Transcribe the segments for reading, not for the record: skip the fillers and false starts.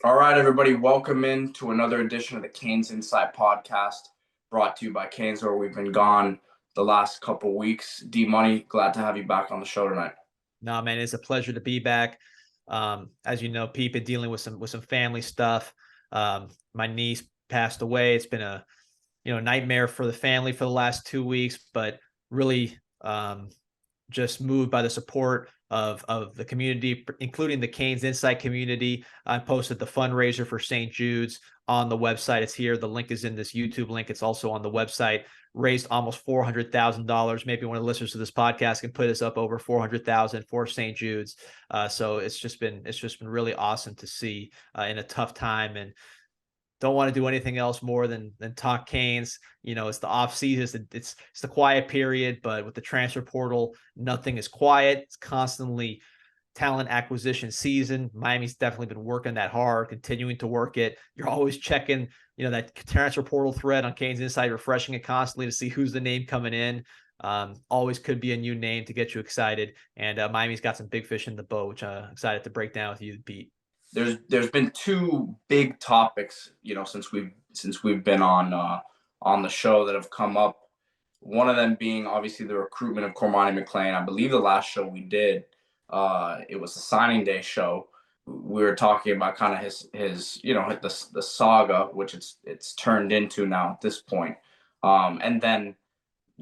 All right, everybody, welcome in to another edition of the CanesInSight podcast, brought to you by Canes, where we've been gone the last couple weeks. D Money, glad to have you back on the show tonight. No, man, it's a pleasure to be back. As you know, Pete, been dealing with some family stuff. My niece passed away. It's been a nightmare for the family for the last 2 weeks, but really just moved by the support of the community, including the CanesInSight community. I posted the fundraiser for St. Jude's on the website. It's here. The link is in this YouTube link. It's also on the website. Raised almost $400,000. Maybe one of the listeners to this podcast can put us up over 400,000 for St. Jude's. So it's just been really awesome to see in a tough time, and don't want to do anything else more than talk Canes. It's the off season. It's the quiet period, but with the transfer portal, nothing is quiet. It's constantly talent acquisition season. Miami's definitely been working that hard, continuing to work it. You're always checking, that transfer portal thread on CanesInSight, refreshing it constantly to see who's the name coming in. Always could be a new name to get you excited. And Miami's got some big fish in the boat, which I'm excited to break down with you, Pete. There's been two big topics, since we've been on the show that have come up. One of them being obviously the recruitment of Cormani McClain. I believe the last show we did, it was the signing day show. We were talking about kind of his the saga, which it's turned into now at this point. And then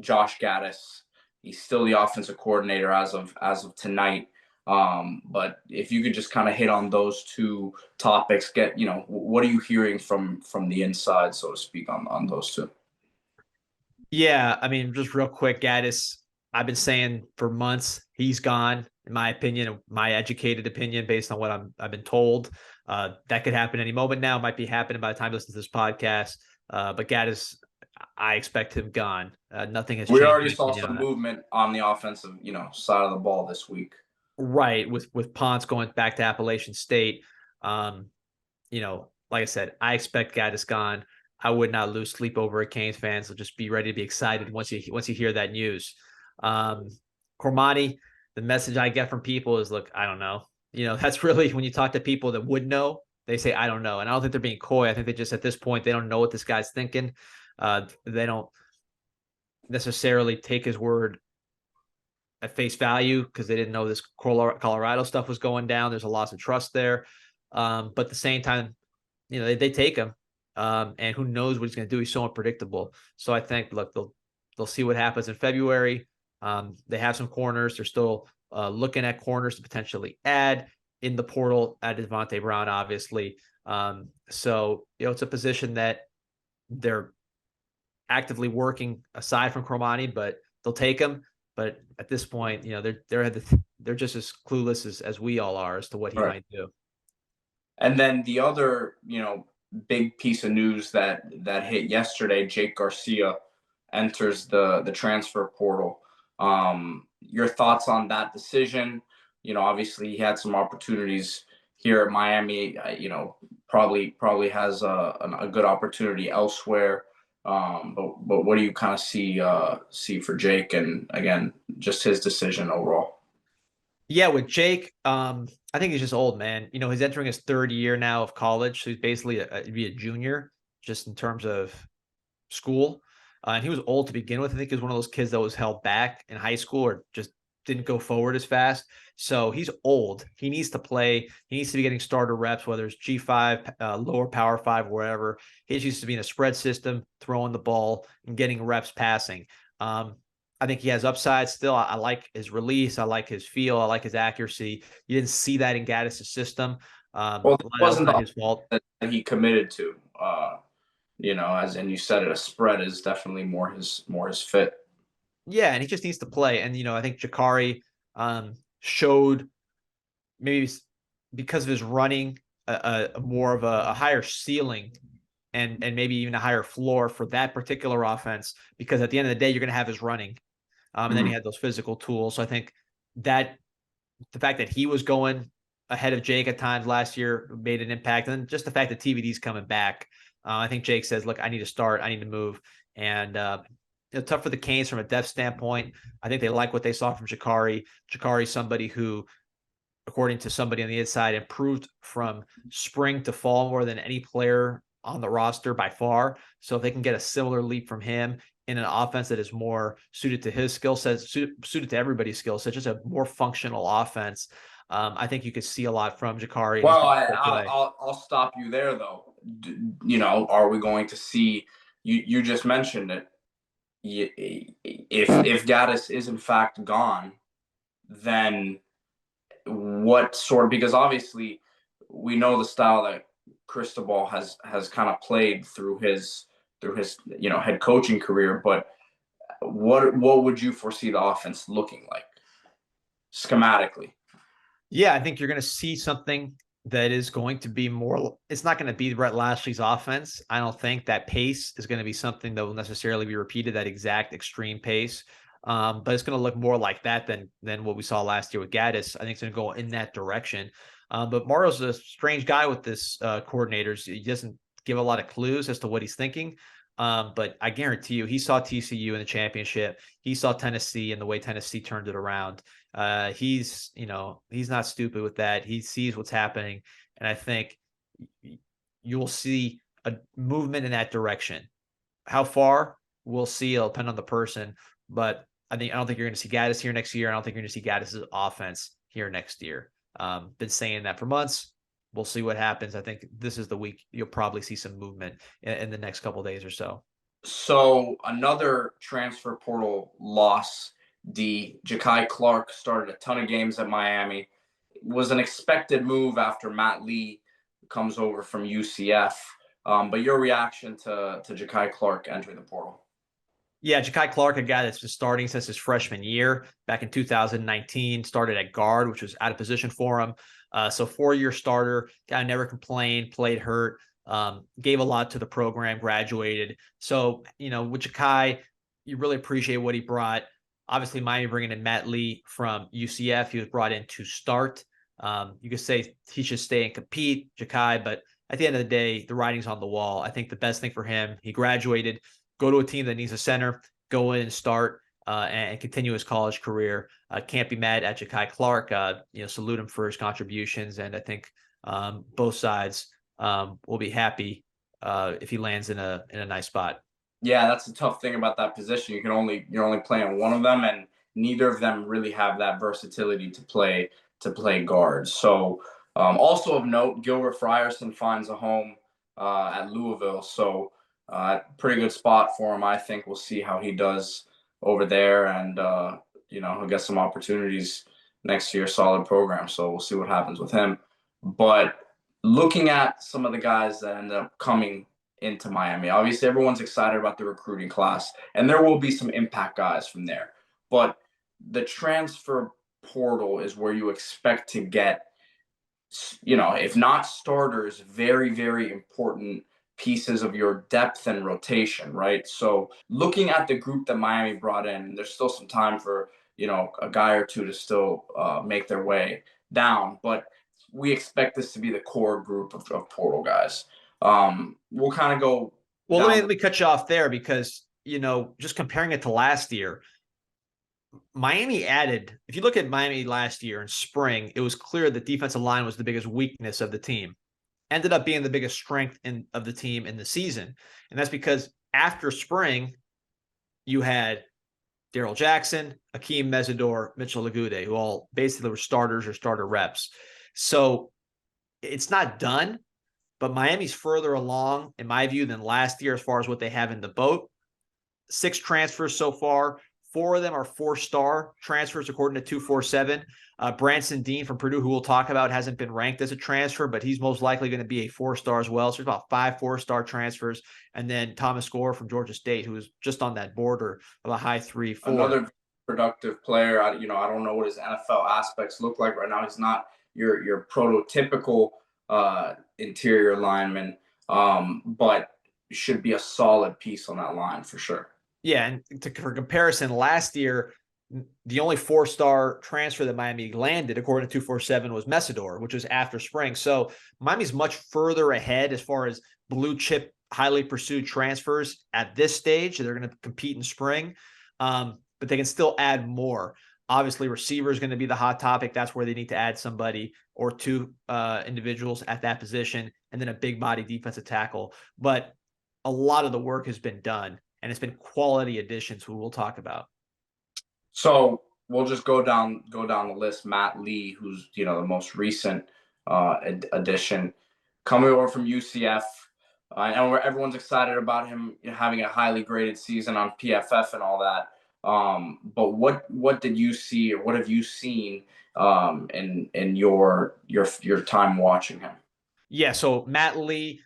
Josh Gaddis, he's still the offensive coordinator as of tonight. But if you could just kind of hit on those two topics, what are you hearing from the inside, so to speak, on those two? Yeah, I mean, just real quick, Gaddis, I've been saying for months he's gone. In my opinion, my educated opinion, based on what I've been told, that could happen any moment now. It might be happening by the time you listen to this podcast. But Gaddis, I expect him gone. Nothing has We changed already my saw opinion on some that. movement on the offensive, side of the ball this week. Right, with Ponce going back to Appalachian State. Like I said, I expect Gaddis gone. I would not lose sleep over it. Canes fans will just be ready to be excited once you hear that news. Cormani, the message I get from people is, look, I don't know. That's really when you talk to people that would know, they say, I don't know. And I don't think they're being coy. I think they just, at this point, they don't know what this guy's thinking. They don't necessarily take his word at face value because they didn't know this Colorado stuff was going down. There's a loss of trust there. But at the same time, they take him. And who knows what he's going to do? He's so unpredictable. So I think, look, they'll see what happens in February. They have some corners. They're still looking at corners to potentially add in the portal. At Devontae Brown, obviously. So it's a position that they're actively working aside from Cormani, but they'll take him. But at this point, they're just as clueless as we all are as to what he Right. might do. And then the other, big piece of news that hit yesterday, Jake Garcia enters the transfer portal. Your thoughts on that decision? Obviously he had some opportunities here at Miami. Probably has a good opportunity elsewhere. But what do you kind of see for Jake, and again, just his decision overall? Yeah, with Jake, I think he's just old, man. He's entering his third year now of college, so he's basically be a junior, just in terms of school. And he was old to begin with. I think he was one of those kids that was held back in high school or just didn't go forward as fast. So he's old. He needs to play. He needs to be getting starter reps, whether it's G5, lower power 5, wherever. He's used to be in a spread system, throwing the ball and getting reps passing. I think he has upside still. I like his release. I like his feel. I like his accuracy. You didn't see that in Gaddis' system. Well, it That's wasn't not the his fault. that he committed to. As and you said it, a spread is definitely more his fit. Yeah, and he just needs to play. And I think Jakari showed, maybe because of his running, a more of a higher ceiling and maybe even a higher floor for that particular offense. Because at the end of the day, you're going to have his running, and then he had those physical tools. So I think that the fact that he was going ahead of Jake at times last year made an impact, and then just the fact that TVD's coming back. I think Jake says, "Look, I need to start. I need to move." And tough for the Canes from a depth standpoint. I think they like what they saw from Jakari. Jakari's somebody who according to somebody on the inside, improved from spring to fall more than any player on the roster by far. So if they can get a similar leap from him in an offense that is more suited to his skill sets, suited to everybody's skill set, just a more functional offense, I think you could see a lot from Jakari. Well, I'll stop you there though. Are we going to see? You just mentioned it. If Gaddis is in fact gone, then what sort of, because obviously we know the style that Cristobal has kind of played through his head coaching career, but what would you foresee the offense looking like schematically? Yeah, I think you're going to see something that is going to be more, it's not going to be Brett Lashley's offense. I don't think that pace is going to be something that will necessarily be repeated, that exact extreme pace. But it's going to look more like that than what we saw last year with Gaddis. I think it's going to go in that direction. But Mario's a strange guy with this coordinators. He doesn't give a lot of clues as to what he's thinking. But I guarantee you, he saw TCU in the championship. He saw Tennessee and the way Tennessee turned it around. He's not stupid with that. He sees what's happening. And I think you'll see a movement in that direction. How far, we'll see. It'll depend on the person. But I don't think you're going to see Gaddis here next year. I don't think you're going to see Gaddis' offense here next year. Been saying that for months. We'll see what happens. I think this is the week you'll probably see some movement in the next couple of days or so. So another transfer portal loss, Ja'Kai Clark started a ton of games at Miami. It was an expected move after Matt Lee comes over from UCF. But your reaction to Ja'Kai Clark entering the portal? Yeah, Ja'Kai Clark, a guy that's been starting since his freshman year back in 2019, started at guard, which was out of position for him. So 4-year starter, guy never complained, played hurt, gave a lot to the program, graduated. So, with Ja'Kai, you really appreciate what he brought. Obviously, Miami bringing in Matt Lee from UCF. He was brought in to start. You could say he should stay and compete, Ja'Kai, but at the end of the day, the writing's on the wall. I think the best thing for him, he graduated, go to a team that needs a center, go in and start and continue his college career. Can't be mad at Ja'Kai Clark. Salute him for his contributions. And I think both sides will be happy if he lands in a nice spot. Yeah, that's the tough thing about that position. You're only playing one of them, and neither of them really have that versatility to play guards. So also of note, Gilbert Frierson finds a home at Louisville. So pretty good spot for him. I think we'll see how he does over there, and he'll get some opportunities next year. Solid program, so we'll see what happens with him. But looking at some of the guys that end up coming into Miami, obviously everyone's excited about the recruiting class, and there will be some impact guys from there. But the transfer portal is where you expect to get, if not starters, very, very important pieces of your depth and rotation, right? So looking at the group that Miami brought in, there's still some time for, a guy or two to still make their way down, but we expect this to be the core group of portal guys. We'll kind of go. Well, let me cut you off there because, just comparing it to last year, Miami added, if you look at Miami last year in spring, it was clear that defensive line was the biggest weakness of the team. Ended up being the biggest strength of the team in the season. And that's because after spring, you had Daryl Jackson, Akeem Mesidor, Mitchell Lagude, who all basically were starters or starter reps. So it's not done, but Miami's further along, in my view, than last year as far as what they have in the boat. 6 transfers so far. 4 of them are 4-star transfers, according to 247. Branson Dean from Purdue, who we'll talk about, hasn't been ranked as a transfer, but he's most likely going to be a 4-star as well. So there's about 5 4-star transfers. And then Thomas Gore from Georgia State, who is just on that border of a high 3-4. Another productive player. I don't know what his NFL aspects look like right now. He's not your prototypical interior lineman, but should be a solid piece on that line for sure. Yeah, and for comparison, last year, the only 4-star transfer that Miami landed, according to 247, was Mesidor, which was after spring. So Miami's much further ahead as far as blue chip, highly pursued transfers at this stage. They're going to compete in spring, but they can still add more. Obviously, receiver is going to be the hot topic. That's where they need to add somebody or two individuals at that position, and then a big body defensive tackle. But a lot of the work has been done, and it's been quality additions who we'll talk about. So we'll just go down the list. Matt Lee, who's the most recent addition, coming over from UCF. I know everyone's excited about him having a highly graded season on PFF and all that. But what did you see, or what have you seen in your time watching him? Yeah, so Matt Lee,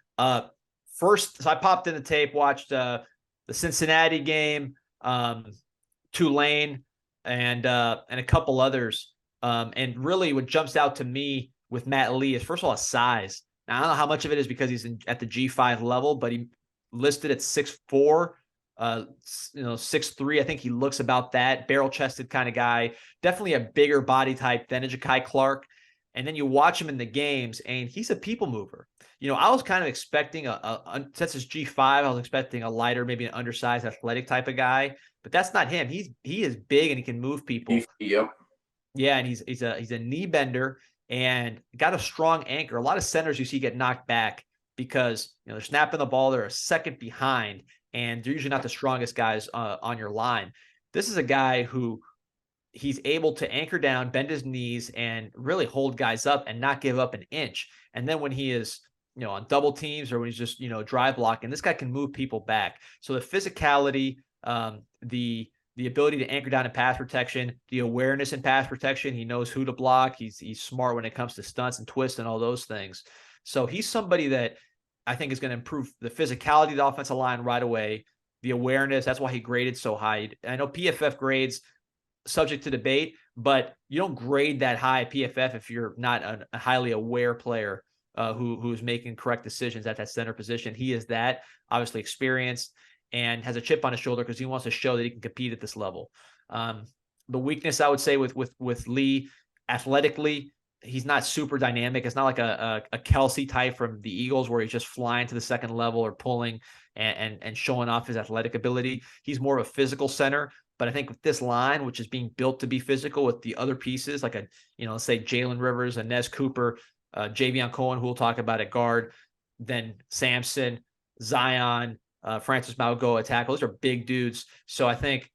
first, so I popped in the tape, watched the Cincinnati game, Tulane, and a couple others. And really, what jumps out to me with Matt Lee is, first of all, his size. Now, I don't know how much of it is because he's at the G5 level, but he listed at 6'4", 6'3". I think he looks about that, barrel-chested kind of guy. Definitely a bigger body type than a Ja'Kai Clark. And then you watch him in the games, and he's a people mover. I was kind of expecting since it's G5, I was expecting a lighter, maybe an undersized, athletic type of guy, but that's not him. He is big and he can move people. Yep. Yeah, and he's a knee bender and got a strong anchor. A lot of centers you see get knocked back because they're snapping the ball, they're a second behind, and they're usually not the strongest guys on your line. This is a guy who he's able to anchor down, bend his knees, and really hold guys up and not give up an inch. And then when he is, on double teams or when he's just, drive blocking, this guy can move people back. So the physicality, the ability to anchor down in pass protection, the awareness in pass protection, he knows who to block. He's smart when it comes to stunts and twists and all those things. So he's somebody that I think is going to improve the physicality of the offensive line right away. The awareness, that's why he graded so high. I know PFF grades subject to debate, but you don't grade that high at PFF if you're not a highly aware player who's making correct decisions at that center position. He is that, obviously experienced and has a chip on his shoulder because he wants to show that he can compete at this level. The weakness, I would say, with Lee, athletically, he's not super dynamic. It's not like a Kelsey type from the Eagles where he's just flying to the second level or pulling and showing off his athletic ability. He's more of a physical center. But I think with this line, which is being built to be physical with the other pieces, like let's say Jalen Rivers, Inez Cooper, Javion Cohen, who we'll talk about at guard, then Samson, Zion, Francis Malgoa tackle. Those are big dudes. So I think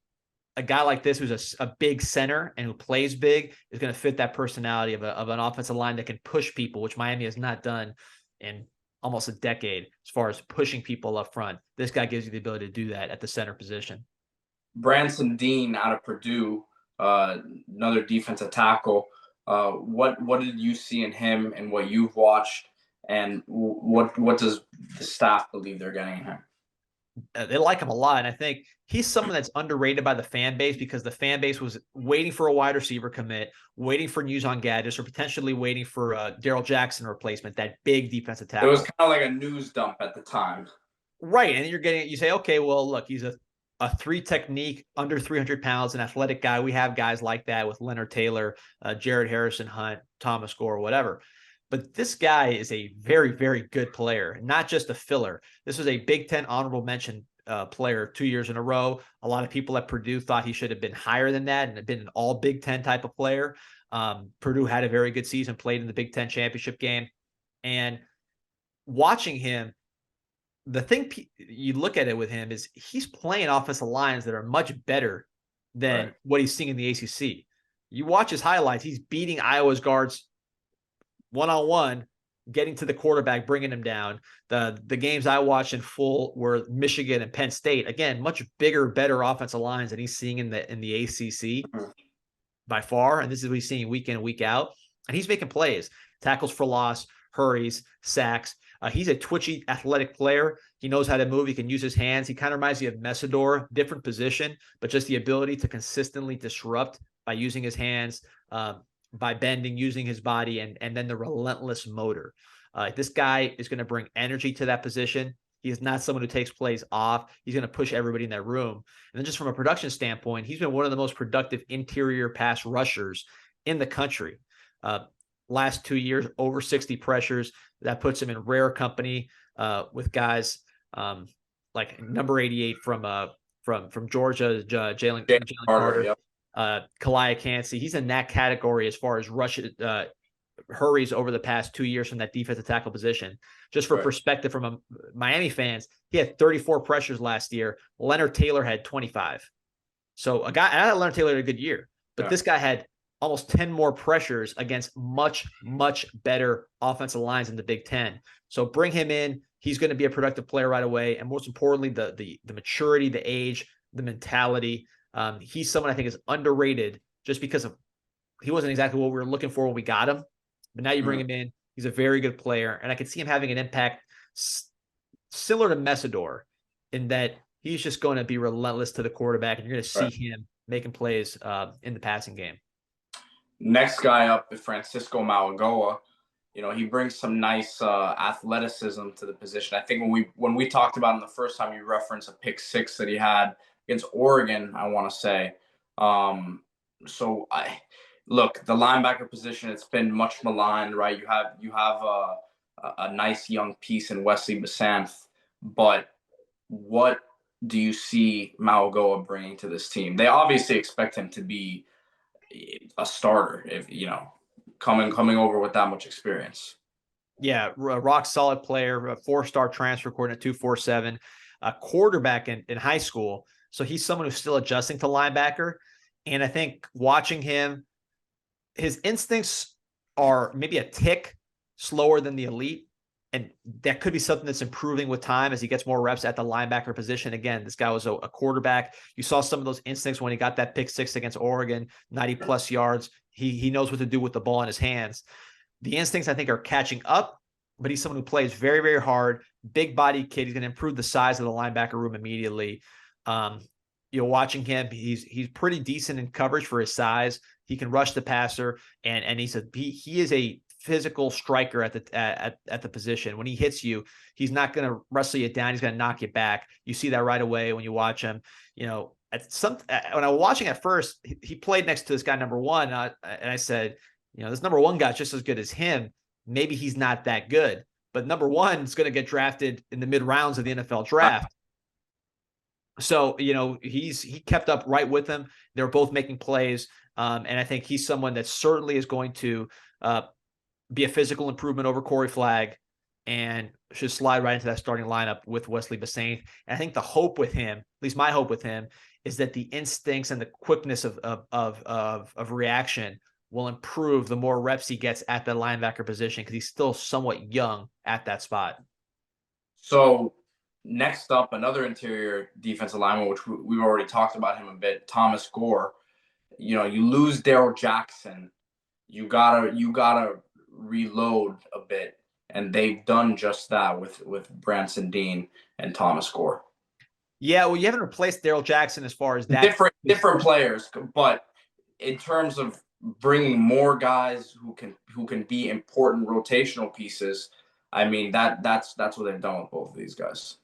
a guy like this who's a big center and who plays big is going to fit that personality of an offensive line that can push people, which Miami has not done in almost a decade as far as pushing people up front. This guy gives you the ability to do that at the center position. Branson Dean out of Purdue, another defensive tackle. What did you see in him and what you've watched, and what does the staff believe they're getting in him? They like him a lot, and I think he's someone that's underrated by the fan base because the fan base was waiting for a wide receiver commit, waiting for news on Gaddis, or potentially waiting for a Darrell Jackson replacement, that big defensive tackle. It was kind of like a news dump at the time. Right, and you say, okay, well, look, he's a 3 technique, under 300 pounds, an athletic guy. We have guys like that with Leonard Taylor, Jared Harrison Hunt, Thomas Gore, whatever. But this guy is a very, very good player, not just a filler. This was a Big Ten honorable mention player 2 years in a row. A lot of people at Purdue thought he should have been higher than that and had been an all Big Ten type of player. Purdue had a very good season, played in the Big Ten championship game. And watching him, the thing you look at it with him is he's playing offensive lines that are much better than what he's seeing in the ACC. You watch his highlights, he's beating Iowa's guards one-on-one, getting to the quarterback, bringing him down. The games I watched in full were Michigan and Penn State. Again, much bigger, better offensive lines than he's seeing in the ACC by far. And this is what he's seeing week in and week out. And he's making plays, tackles for loss, hurries, sacks. He's a twitchy, athletic player. He knows how to move. He can use his hands. He kind of reminds me of Messidor, different position, but just the ability to consistently disrupt by using his hands, by bending, using his body, and then the relentless motor. This guy is going to bring energy to that position. He is not someone who takes plays off. He's going to push everybody in that room. And then just from a production standpoint, he's been one of the most productive interior pass rushers in the country. Last 2 years, over 60 pressures. That puts him in rare company with guys like number 88 from Georgia, Jalen Carter. Yep. Kalaya Cansey. He's in that category as far as hurries over the past 2 years from that defensive tackle position. Just for perspective from Miami fans, he had 34 pressures last year. Leonard Taylor had 25. So I thought Leonard Taylor had a good year, but this guy had almost 10 more pressures against much, much better offensive lines in the Big Ten. So bring him in. He's going to be a productive player right away. And most importantly, the maturity, the age, the mentality. He's someone I think is underrated just because he wasn't exactly what we were looking for when we got him. But now you bring him in. He's a very good player. And I could see him having an impact similar to Messidor in that he's just going to be relentless to the quarterback, and you're going to see him making plays in the passing game. Next guy up is Francisco Mauigoa. He brings some nice athleticism to the position. I think when we talked about him the first time, you referenced a pick 6 that he had against Oregon, I want to say. Look, the linebacker position, it's been much maligned, right? You have a nice young piece in Wesley Basanth, but what do you see Mauigoa bringing to this team? They obviously expect him to be a starter, if coming over with that much experience. Yeah, rock solid player, a 4-star transfer according to 247, a quarterback in high school. So he's someone who's still adjusting to linebacker. And I think watching him, his instincts are maybe a tick slower than the elite. And that could be something that's improving with time as he gets more reps at the linebacker position. Again, this guy was a quarterback. You saw some of those instincts when he got that pick 6 against Oregon, 90+ yards. He knows what to do with the ball in his hands. The instincts, I think, are catching up, but he's someone who plays very, very hard, big body kid. He's going to improve the size of the linebacker room immediately. Watching him, he's pretty decent in coverage for his size. He can rush the passer, and he is a physical striker at the position. When he hits you, he's not going to wrestle you down. He's going to knock you back. You see that right away when you watch him. When I was watching at first, he played next to this guy number 1, and I said, this number 1 guy's just as good as him. Maybe he's not that good, but number 1 is going to get drafted in the mid rounds of the NFL draft. So, he kept up right with him. They're both making plays. And I think he's someone that certainly is going to be a physical improvement over Corey Flagg and should slide right into that starting lineup with Wesley Basanth. And I think the hope with him, at least my hope with him, is that the instincts and the quickness of reaction will improve the more reps he gets at the linebacker position, because he's still somewhat young at that spot. So next up, another interior defensive lineman, which we've already talked about him a bit, Thomas Gore. You lose Darrell Jackson. You gotta reload a bit, and they've done just that with Branson Dean and Thomas Gore. Yeah, well, you haven't replaced Darrell Jackson as far as that. Different players, but in terms of bringing more guys who can be important rotational pieces, I mean that's what they've done with both of these guys.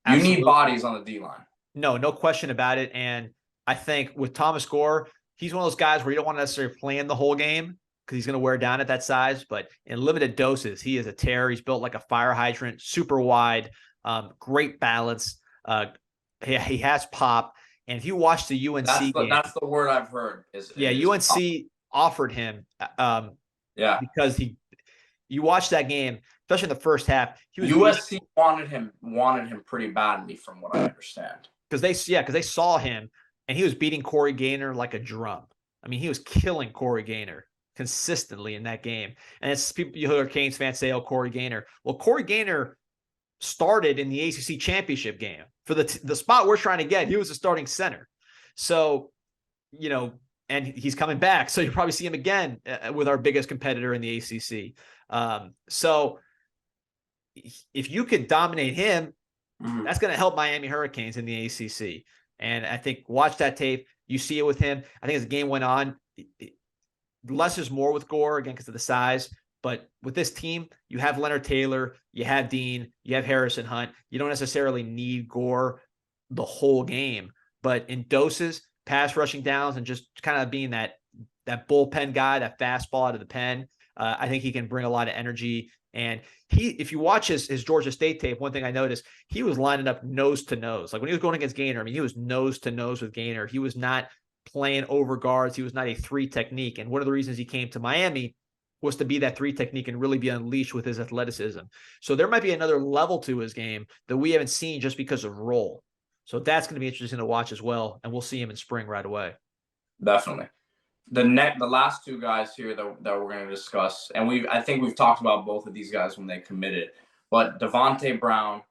Absolutely. You need bodies on the D-line. No question about it. And I think with Thomas Gore, he's one of those guys where you don't want to necessarily plan the whole game because he's going to wear down at that size. But in limited doses, he is a terror. He's built like a fire hydrant, super wide, great balance. He has pop. And if you watch the UNC game, that's the word I've heard. UNC pop. Offered him because you watch that game, especially in the first half. USC wanted him pretty badly, from what I understand. Because they saw him, and he was beating Corey Gaynor like a drum. I mean, he was killing Corey Gaynor consistently in that game. And it's people who are Canes fans say, "Oh, Corey Gaynor." Well, Corey Gaynor started in the ACC championship game for the spot we're trying to get. He was a starting center, so and he's coming back. So you'll probably see him again with our biggest competitor in the ACC. So if you could dominate him, that's going to help Miami Hurricanes in the ACC. And I think watch that tape. You see it with him. I think as the game went on, less is more with Gore, again, because of the size. But with this team, you have Leonard Taylor, you have Dean, you have Harrison Hunt. You don't necessarily need Gore the whole game. But in doses, pass rushing downs, and just kind of being that bullpen guy, that fastball out of the pen, I think he can bring a lot of energy. And if you watch his Georgia State tape, one thing I noticed, he was lining up nose to nose. Like when he was going against Gaynor, I mean, he was nose to nose with Gaynor. He was not playing over guards. He was not a 3 technique. And one of the reasons he came to Miami was to be that 3 technique and really be unleashed with his athleticism. So there might be another level to his game that we haven't seen just because of role. So that's going to be interesting to watch as well. And we'll see him in spring right away. Definitely. The last 2 guys here that we're going to discuss, and I think we've talked about both of these guys when they committed, but Devontae Brown,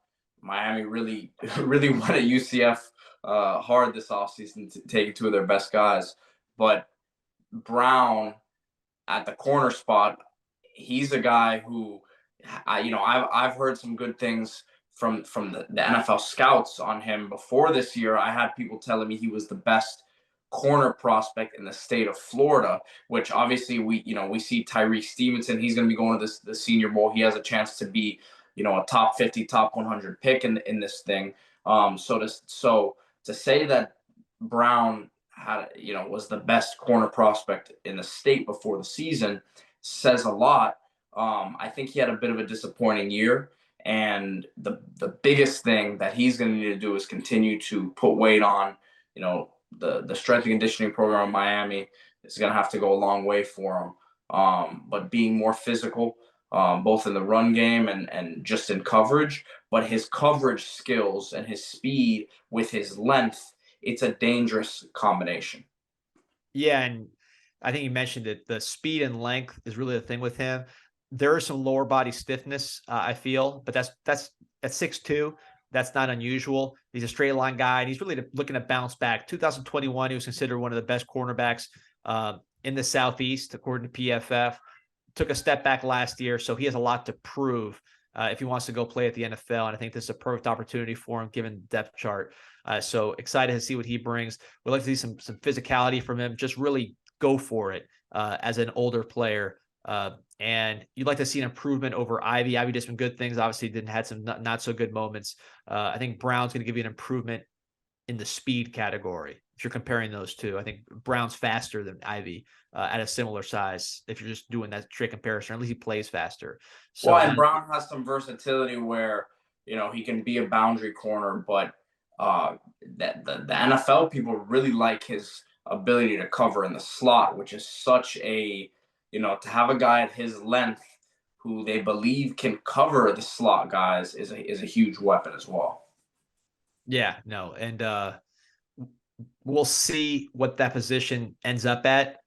Miami really went at UCF hard this offseason to take 2 of their best guys. But Brown at the corner spot, he's a guy who, I've heard some good things from the NFL scouts on him before this year. I had people telling me he was the best corner prospect in the state of Florida, which obviously we see Tyreek Stevenson. He's going to be going to the Senior Bowl. He has a chance to be, a top 50, top 100 pick in this thing. So to say that Brown was the best corner prospect in the state before the season says a lot. I think he had a bit of a disappointing year, and the biggest thing that he's going to need to do is continue to put weight on. The strength and conditioning program in Miami is going to have to go a long way for him. But being more physical, both in the run game and just in coverage, but his coverage skills and his speed with his length, it's a dangerous combination. Yeah, and I think you mentioned it. The speed and length is really the thing with him. There is some lower body stiffness, I feel, but that's at 6'2". That's not unusual. He's a straight line guy, and he's really looking to bounce back. 2021, he was considered one of the best cornerbacks in the Southeast, according to PFF. Took a step back last year, so he has a lot to prove if he wants to go play at the NFL. And I think this is a perfect opportunity for him, given the depth chart. So excited to see what he brings. We'd like to see some physicality from him. Just really go for it as an older player. And you'd like to see an improvement over Ivy. Ivy did some good things. Obviously, didn't had some not so good moments. I think Brown's going to give you an improvement in the speed category. If you're comparing those 2, I think Brown's faster than Ivy at a similar size. If you're just doing that straight comparison, or at least he plays faster. So, and Brown has some versatility where he can be a boundary corner, but the NFL people really like his ability to cover in the slot, which is such a to have a guy at his length who they believe can cover the slot guys is a huge weapon as well. Yeah, no, and we'll see what that position ends up at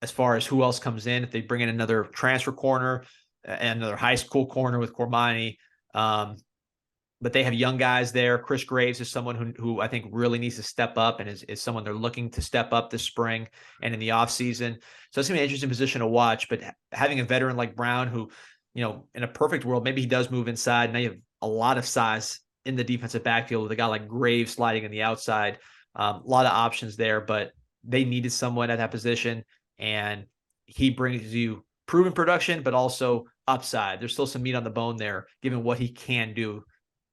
as far as who else comes in. If they bring in another transfer corner and another high school corner with Cormani, but they have young guys there. Chris Graves is someone who I think really needs to step up, and is someone they're looking to step up this spring and in the offseason. So it's going to be an interesting position to watch. But having a veteran like Brown, who, in a perfect world, maybe he does move inside. Now you have a lot of size in the defensive backfield with a guy like Graves sliding on the outside. A lot of options there, but they needed someone at that position, and he brings you proven production, but also upside. There's still some meat on the bone there, given what he can do,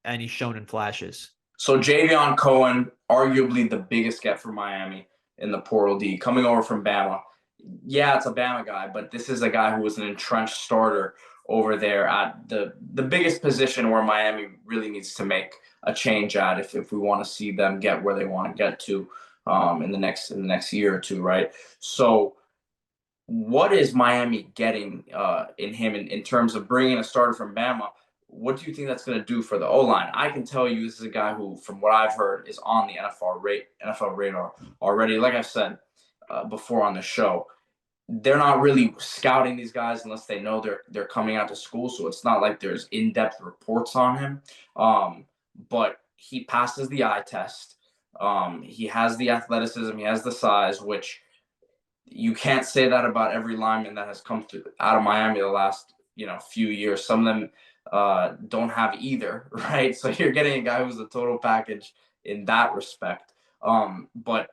and he's shown in flashes. So Javion Cohen, arguably the biggest get for Miami in the portal D, coming over from Bama. Yeah, it's a Bama guy, but this is a guy who was an entrenched starter over there at the biggest position where Miami really needs to make a change at if we want to see them get where they want to get to in the next year or 2, right? So what is Miami getting in him in terms of bringing a starter from Bama? What do you think that's going to do for the O-line? I can tell you this is a guy who, from what I've heard, is on the NFL radar already. Like I said before on the show, they're not really scouting these guys unless they know they're coming out to school. So it's not like there's in-depth reports on him. But he passes the eye test. He has the athleticism. He has the size, which you can't say that about every lineman that has come out of Miami the last few years. Some of them don't have either, right? So you're getting a guy who's a total package in that respect. But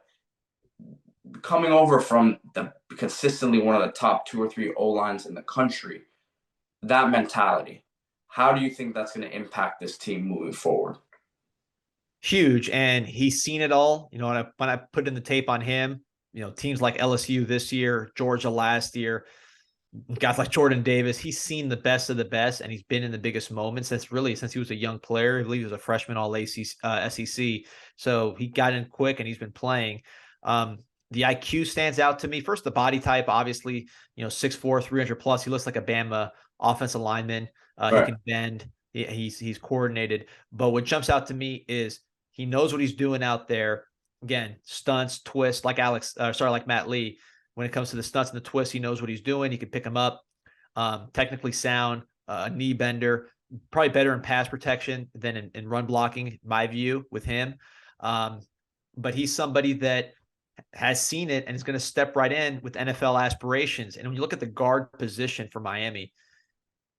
coming over from the consistently one of the top 2 or 3 O-lines in the country, that mentality, how do you think that's going to impact this team moving forward? Huge. And he's seen it all. When I put in the tape on him, teams like LSU this year, Georgia last year, guys like Jordan Davis, he's seen the best of the best, and he's been in the biggest moments. That's really since he was a young player. I believe he was a freshman all SEC. So he got in quick, and he's been playing. The IQ stands out to me. First, the body type, obviously, 6'4", 300 plus. He looks like a Bama offensive lineman. He can bend. He's coordinated. But what jumps out to me is he knows what he's doing out there. Again, stunts, twists, like Matt Lee. When it comes to the stunts and the twists, he knows what he's doing. He can pick them up. Technically sound, a knee bender, probably better in pass protection than in run blocking, in my view, with him. But he's somebody that has seen it and is going to step right in with NFL aspirations. And when you look at the guard position for Miami,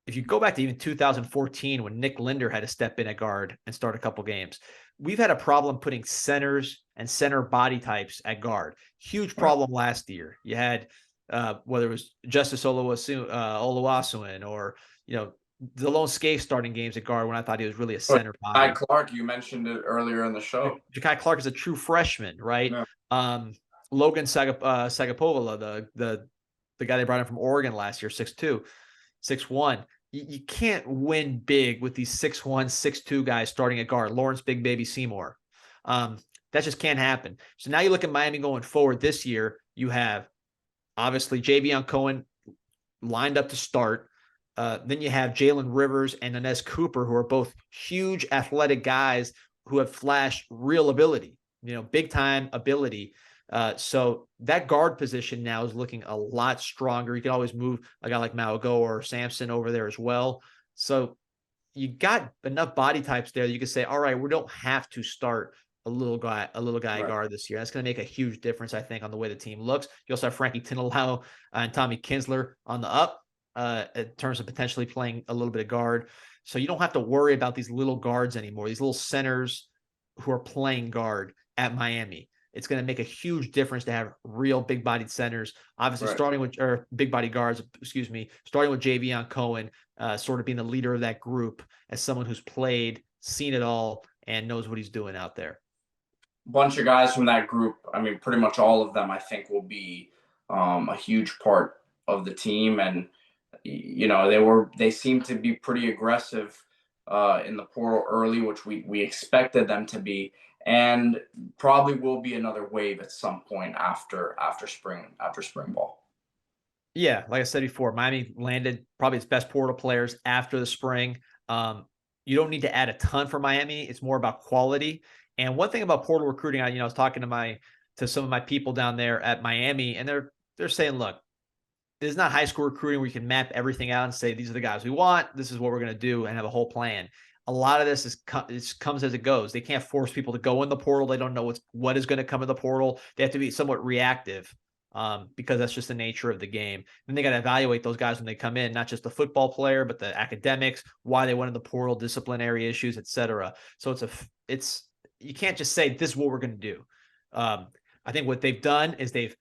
if you go back to even 2014 when Nick Linder had to step in at guard and start a couple games, we've had a problem putting centers and center body types at guard. Huge problem last year. You had whether it was Justice Oluwasuin or, Delone Scaife starting games at guard when I thought he was really a center body. Ja'Kai Clark, you mentioned it earlier in the show. Ja'Kai Clark is a true freshman, right? Yeah. Logan Sagapovala, the guy they brought in from Oregon last year, 6'2", 6'1". You can't win big with these 6'1", 6'2" guys starting at guard. Lawrence Big Baby Seymour. That just can't happen. So now you look at Miami going forward this year, you have obviously Javion Cohen lined up to start. Then you have Jalen Rivers and Inez Cooper, who are both huge athletic guys who have flashed real ability, big time ability. So that guard position now is looking a lot stronger. You can always move a guy like Maugo or Sampson over there as well. So you got enough body types there that you can say, all right, we don't have to start a little guy right. Guard this year. That's going to make a huge difference, I think, on the way the team looks. You also have Frankie Tinalau and Tommy Kinsler on the up in terms of potentially playing a little bit of guard. So you don't have to worry about these little guards anymore, these little centers who are playing guard at Miami. It's going to make a huge difference to have real big-bodied centers. Obviously, big-body guards, starting with Javion Cohen, sort of being the leader of that group as someone who's played, seen it all, and knows what he's doing out there. Bunch of guys from that group. I mean, pretty much all of them, I think, will be a huge part of the team. And, they seem to be pretty aggressive in the portal early, which we expected them to be. And probably will be another wave at some point after spring ball. Yeah, like I said before, Miami landed probably its best portal players after the spring. You don't need to add a ton for Miami. It's more about quality. And one thing about portal recruiting, I was talking to some of my people down there at Miami, and they're saying, look, this is not high school recruiting where you can map everything out and say, these are the guys we want, this is what we're going to do, and have a whole plan. A lot of this comes as it goes. They can't force people to go in the portal. They don't know what is going to come in the portal. They have to be somewhat reactive because that's just the nature of the game. And they got to evaluate those guys when they come in, not just the football player, but the academics, why they went in the portal, disciplinary issues, etc. So you can't just say this is what we're going to do. I think what they've done is they've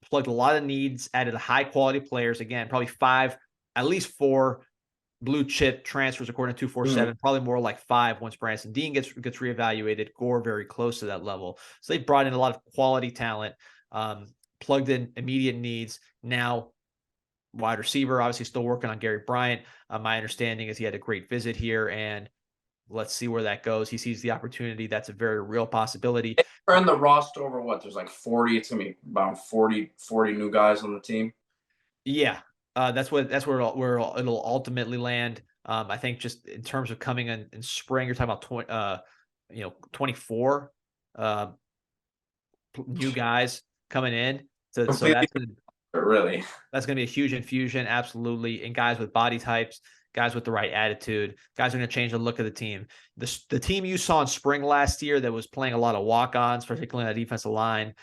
plugged a lot of needs, added high quality players. Again, probably at least 4 blue chip transfers according to 247, probably more like 5 once Branson Dean gets reevaluated. Gore very close to that level. So they brought in a lot of quality talent, plugged in immediate needs. Now, wide receiver, obviously still working on Gary Bryant. My understanding is he had a great visit here, and let's see where that goes. He sees the opportunity. That's a very real possibility. Turn the roster over. There's like 40. It's gonna be about 40 new guys on the team. Yeah. That's where it'll ultimately land. I think just in terms of coming in spring, you're talking about 24 new guys coming in. So that's really that's gonna be a huge infusion, absolutely. And guys with body types, guys with the right attitude, guys are gonna change the look of the team. The team you saw in spring last year that was playing a lot of walk-ons, particularly on the defensive line,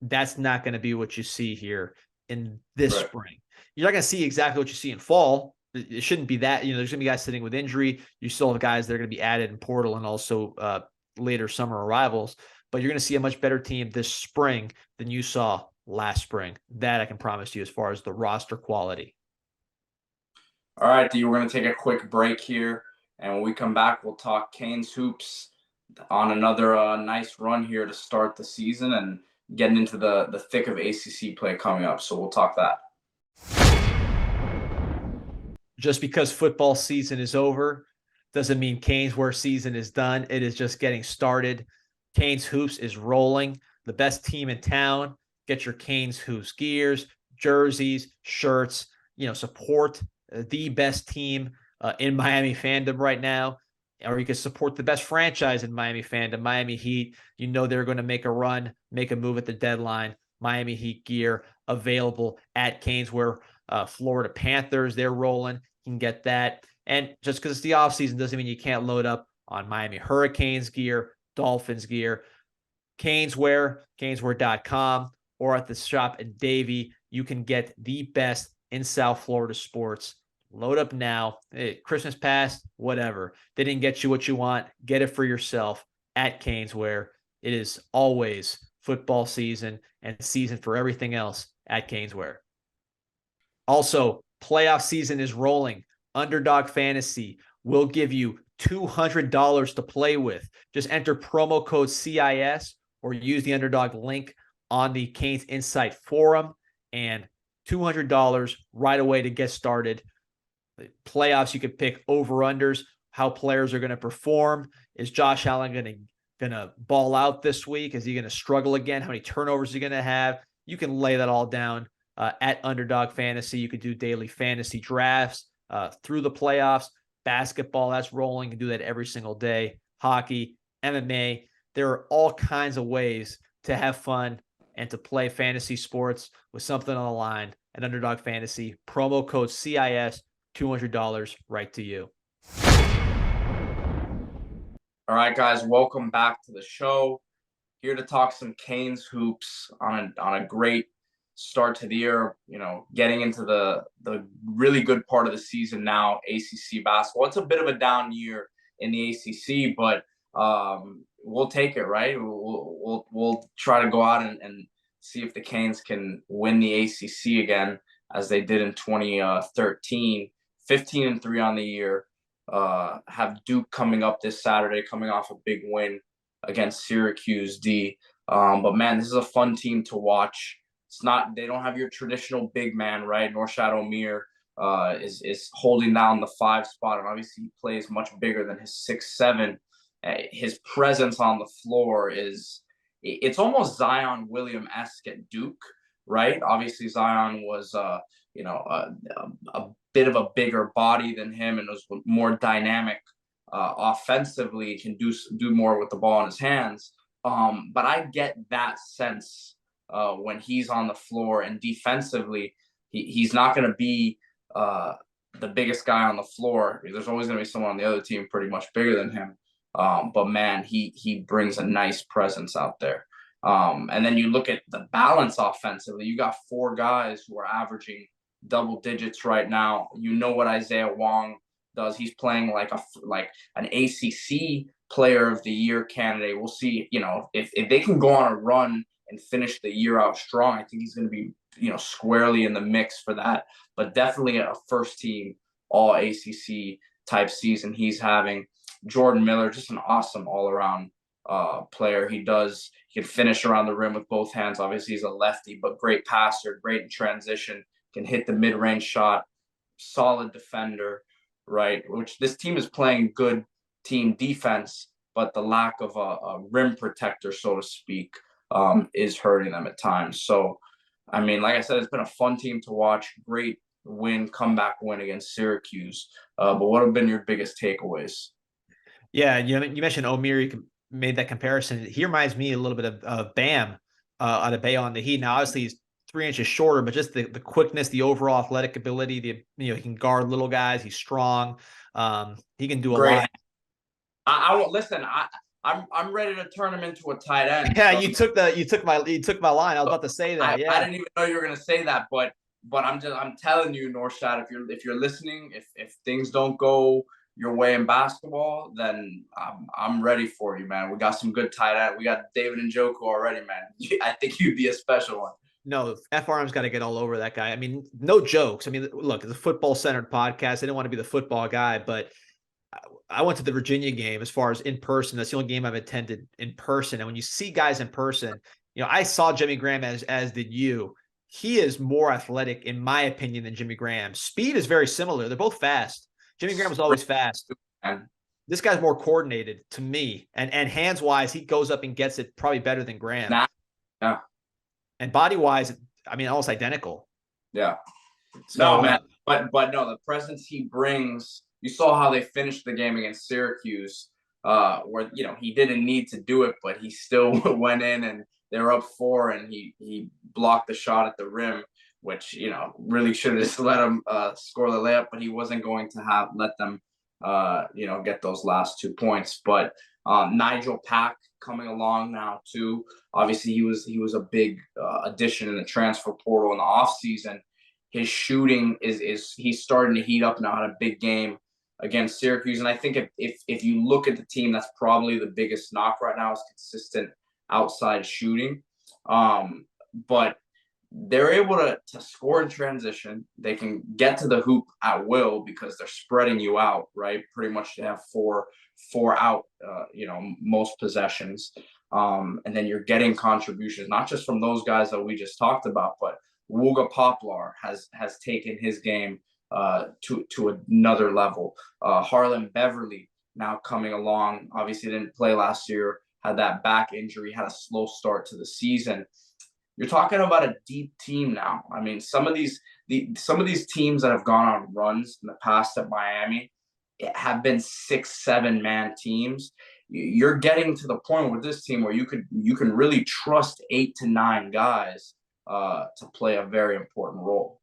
that's not gonna be what you see here in this spring. You're not going to see exactly what you see in fall. It shouldn't be that, there's going to be guys sitting with injury. You still have guys that are going to be added in portal and also later summer arrivals, but you're going to see a much better team this spring than you saw last spring. That I can promise you as far as the roster quality. All right, D, we're going to take a quick break here. And when we come back, we'll talk Canes hoops on another nice run here to start the season and getting into the thick of ACC play coming up. So we'll talk that. Just because football season is over doesn't mean Canes' worst season is done. It is just getting started. Canes Hoops is rolling. The best team in town. Get your Canes Hoops gears, jerseys, shirts. Support the best team in Miami fandom right now. Or you can support the best franchise in Miami fandom, Miami Heat. They're going to make a run, make a move at the deadline. Miami Heat gear available at Caneswear. Florida Panthers, they're rolling. You can get that. And just because it's the offseason doesn't mean you can't load up on Miami Hurricanes gear, Dolphins gear. Caneswear, caneswear.com, or at the shop at Davie. You can get the best in South Florida sports. Load up now. Hey, Christmas past, whatever. They didn't get you what you want. Get it for yourself at Caneswear. It is always football season and season for everything else at Caneswear. Also, playoff season is rolling. Underdog Fantasy will give you $200 to play with. Just enter promo code CIS or use the Underdog link on the CanesInSight forum, and $200 right away to get started. The playoffs, you can pick over-unders, how players are going to perform. Is Josh Allen going to ball out this week? Is he going to struggle again? How many turnovers is he going to have? You can lay that all down at Underdog Fantasy. You can do daily fantasy drafts through the playoffs. Basketball, that's rolling. You can do that every single day. Hockey, MMA. There are all kinds of ways to have fun and to play fantasy sports with something on the line at Underdog Fantasy. Promo code CIS, $200 right to you. All right, guys, welcome back to the show. Here to talk some Canes hoops on a great start to the year. Getting into the really good part of the season now, ACC basketball. It's a bit of a down year in the ACC, but we'll take it, right? We'll try to go out and see if the Canes can win the ACC again, as they did in 2013. 15-3 on the year. Have Duke coming up this Saturday, coming off a big win against Syracuse D. But man, this is a fun team to watch. They don't have your traditional big man, right? Norshad Omier is holding down the 5 spot, and obviously he plays much bigger than his 6'7". His presence on the floor it's almost Zion Williams-esque at Duke, right? Obviously Zion was a bit of a bigger body than him and was more dynamic offensively, can do more with the ball in his hands. But I get that sense when he's on the floor, and defensively, he's not going to be the biggest guy on the floor. There's always going to be someone on the other team pretty much bigger than him. But man, he brings a nice presence out there. And then you look at the balance offensively. You got 4 guys who are averaging double digits right now. What Isaiah Wong does. He's playing like an ACC player of the year candidate. We'll see, if they can go on a run and finish the year out strong, I think he's going to be, squarely in the mix for that. But definitely a first team all ACC type season he's having. Jordan Miller, just an awesome all around player. He can finish around the rim with both hands. Obviously he's a lefty, but great passer, great in transition, can hit the mid-range shot, solid defender, right? Which this team is playing good team defense, but the lack of a rim protector, so to speak, is hurting them at times. So, I mean, like I said, it's been a fun team to watch. Great comeback win against Syracuse. But what have been your biggest takeaways? Yeah, you mentioned Omier. You made that comparison. He reminds me a little bit of Bam out of Bay on the Heat. Now, obviously, he's 3 inches shorter, but just the quickness, the overall athletic ability, he can guard little guys. He's strong. He can do a lot. I won't listen. I'm ready to turn him into a tight end. Yeah, so you took my line. I was about to say that. I didn't even know you were going to say that, but I'm telling you, Norshad, if you're listening, if things don't go your way in basketball, then I'm ready for you, man. We got some good tight end. We got David Njoku already, man. I think you'd be a special one. No, FRM's got to get all over that guy. I mean, no jokes. I mean, look, it's a football-centered podcast. I didn't want to be the football guy, but I went to the Virginia game as far as in person. That's the only game I've attended in person. And when you see guys in person, I saw Jimmy Graham as did you. He is more athletic, in my opinion, than Jimmy Graham. Speed is very similar. They're both fast. Jimmy Graham was always fast. this guy's more coordinated to me, and hands wise, he goes up and gets it probably better than Graham. Yeah. And body wise, I mean, almost identical. Yeah. So, No, man. But no, the presence he brings. You saw how they finished the game against Syracuse, where he didn't need to do it, but he still went in and they were up 4, and he blocked the shot at the rim, which really should have just let him score the layup, but he wasn't going to let them get those last 2 points. But Nigel Pack coming along now too. Obviously, he was a big addition in the transfer portal in the offseason. His shooting is he's starting to heat up now. Had a big game against Syracuse, and I think if you look at the team, that's probably the biggest knock right now is consistent outside shooting. But they're able to score in transition. They can get to the hoop at will because they're spreading you out, right? Pretty much they have four out, most possessions. And then you're getting contributions, not just from those guys that we just talked about, but Wooga Poplar has taken his game to another level. Harlan Beverly now coming along. Obviously didn't play last year, had that back injury, had a slow start to the season. You're talking about a deep team now. I mean, some of these teams that have gone on runs in the past at Miami have been 6-7 man teams. You're getting to the point with this team where you can really trust 8 to 9 guys to play a very important role.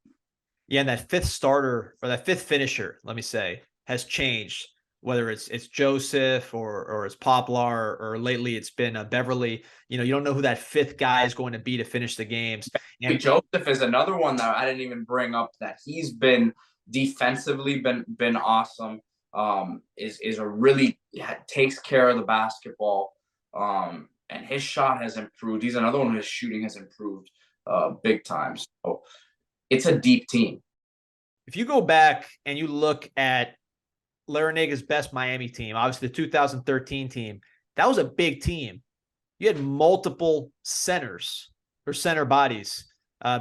Yeah, and that fifth starter or that fifth finisher, let me say, has changed. Whether it's Joseph or it's Poplar or lately it's been Beverly. You don't know who that fifth guy is going to be to finish the games. And Joseph is another one that I didn't even bring up, that he's been defensively been awesome. Is a really takes care of the basketball. And his shot has improved. He's another one whose shooting has improved big time. So it's a deep team. If you go back and you look at Larrañaga's best Miami team, obviously the 2013 team, that was a big team. You had multiple centers or center bodies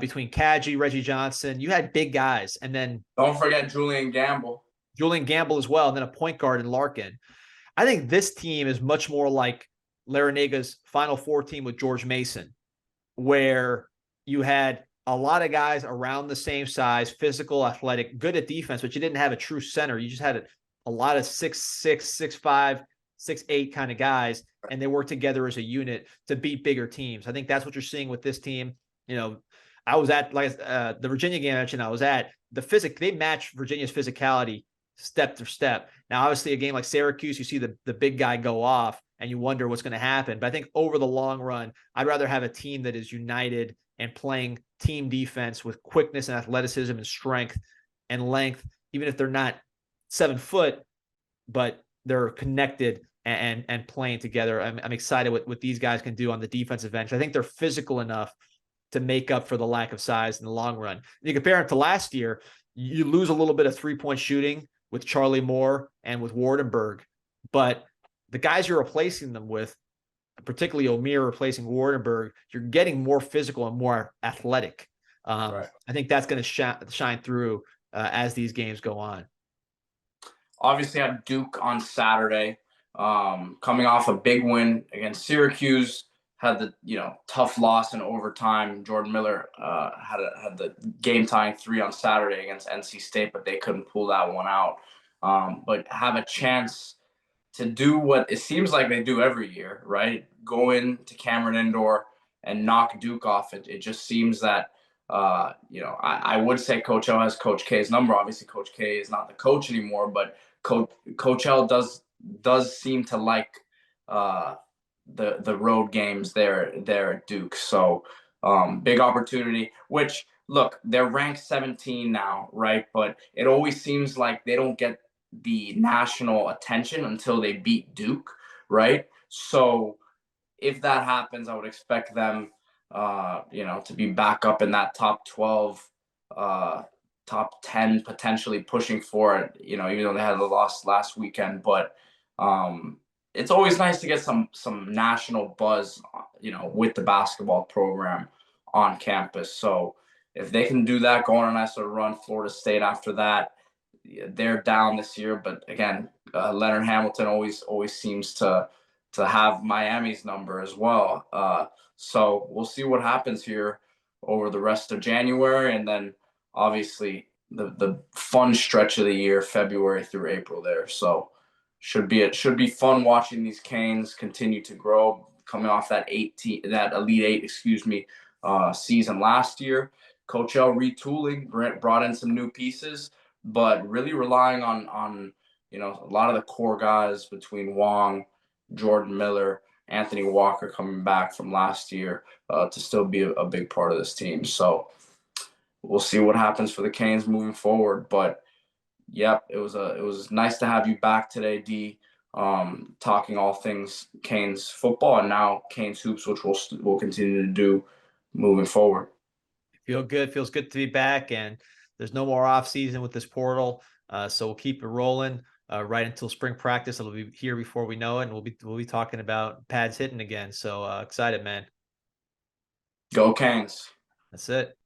between Kadji, Reggie Johnson. You had big guys. And then don't forget Julian Gamble as well. And then a point guard in Larkin. I think this team is much more like Larrañaga's Final Four team with George Mason, where you had a lot of guys around the same size, physical, athletic, good at defense, but you didn't have a true center. You just had a lot of 6'6", 6'5", 6'8" kind of guys, and they work together as a unit to beat bigger teams. I think that's what you're seeing with this team. I was at the Virginia game I mentioned. I was at they match Virginia's physicality step to step. Now, obviously, a game like Syracuse, you see the big guy go off, and you wonder what's going to happen. But I think over the long run, I'd rather have a team that is united and playing team defense with quickness and athleticism and strength and length, even if they're not 7 foot, but they're connected and playing together. I'm excited what these guys can do on the defensive end. I think they're physical enough to make up for the lack of size in the long run. You compare it to last year, you lose a little bit of 3-point shooting with Charlie Moore and with Wardenberg, but the guys you're replacing them with, particularly Omier replacing Wardenberg, you're getting more physical and more athletic. Right. I think that's going to shine through as these games go on. Obviously, I have Duke on Saturday, coming off a big win against Syracuse. Had the tough loss in overtime. Jordan Miller had the game tying 3 on Saturday against NC State, but they couldn't pull that one out. But have a chance to do what it seems like they do every year, right? Go into Cameron Indoor and knock Duke off. It just seems that I would say Coach L has Coach K's number. Obviously, Coach K is not the coach anymore, but Coach L does seem to like the road games there at Duke. So big opportunity, which look, they're ranked 17 now, right? But it always seems like they don't get the national attention until they beat Duke, right? So if that happens, I would expect them to be back up in that top 12, top 10, potentially pushing for it, even though they had the loss last weekend. But it's always nice to get some national buzz, with the basketball program on campus. So if they can do that, go on a nice little run, Florida State after that, they're down this year. But again, Leonard Hamilton always seems to have Miami's number as well. So we'll see what happens here over the rest of January, and then obviously the fun stretch of the year, February through April there. So should be fun watching these Canes continue to grow, coming off that Elite Eight, season last year. Coach L retooling, brought in some new pieces, but really relying on a lot of the core guys between Wong, Jordan Miller, Anthony Walker coming back from last year to still be a big part of this team. So we'll see what happens for the Canes moving forward. But yep, it was nice to have you back today, D. Talking all things Canes football and now Canes hoops, which we'll continue to do moving forward. Feels good to be back, and there's no more off season with this portal. So we'll keep it rolling right until spring practice. It'll be here before we know it, and we'll be talking about pads hitting again. So excited, man. Go Canes. That's it.